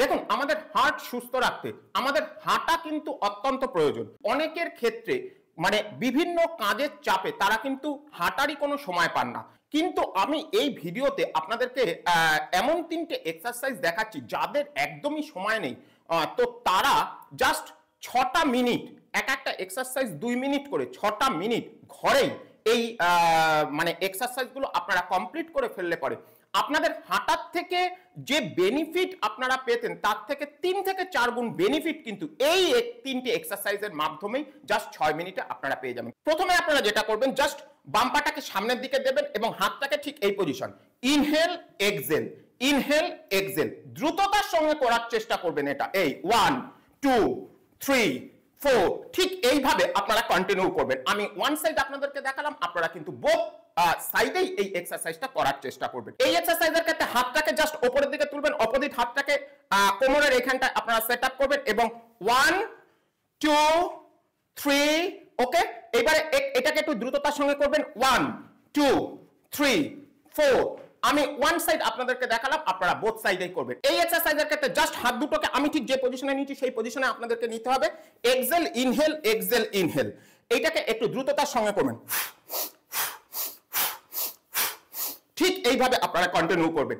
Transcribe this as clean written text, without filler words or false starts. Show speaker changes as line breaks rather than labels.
দেখুন, আমাদের হার্ট সুস্থ রাখতে আমাদের হাঁটা কিন্তু অত্যন্ত প্রয়োজন। অনেকের ক্ষেত্রে মানে বিভিন্ন কাজের চাপে তারা কিন্তু হাঁটারই কোনো সময় পান না। কিন্তু আমি এই ভিডিওতে আপনাদেরকে এমন 3টে এক্সারসাইজ দেখাচ্ছি যাদের একদমই সময় নেই। তো তারা জাস্ট 6টা মিনিট, এক একটা এক্সারসাইজ 2 মিনিট করে 6টা মিনিট ঘরেই এই মানে এক্সারসাইজগুলো আপনারা কমপ্লিট করে ফেললে পরে আপনাদের হাঁটার থেকে যে বেনিফিট আপনারা পেতেন তার থেকে 3 থেকে 4 গুণ বেনিফিট কিন্তু এই 3টে এক্সারসাইজের মাধ্যমে জাস্ট 6 মিনিটে আপনারা পেয়ে যাবেন। প্রথমে আপনারা যেটা করবেন, জাস্ট বাম পাটাকে সামনের দিকে দেবেন এবং হাতটাকে ঠিক এই position, inhale exhale, inhale exhale, দ্রুততার সঙ্গে করার চেষ্টা করবেন। এটা এই 1 2 3 4 ঠিক এইভাবে আপনারা কন্টিনিউ করবেন। আমি ওয়ান সাইড আপনাদেরকে দেখালাম, আপনারা কিন্তু বোথ সাইডেই এই এক্সারসাইজটা করার চেষ্টা করবেন। এই এক্সারসাইজের ক্ষেত্রে হাতটাকে জাস্ট উপরের দিকে তুলবেন, অপোজিট হাতটাকে কোমরের এখানটা আপনারা সেট আপ করবেন এবং 1 2 3 ওকে। এবারে এটাকে একটু দ্রুততার সঙ্গে করবেন, 1 2 3 4। আমি ওয়ান সাইড আপনাদেরকে দেখালাম, আপনারা বোথ সাইডেই করবেন। এই এক্সারসাইজের ক্ষেত্রে জাস্ট হাত দুটোকে আমি ঠিক যে পজিশনে নিয়েছি সেই পজিশনে আপনাদেরকে নিতে হবে। এক্সেল ইনহেল, এক্সেল ইনহেল, এইটাকে একটু দ্রুততার সঙ্গে করবেন। ঠিক এইভাবে আপনারা কন্টিনিউ করবেন।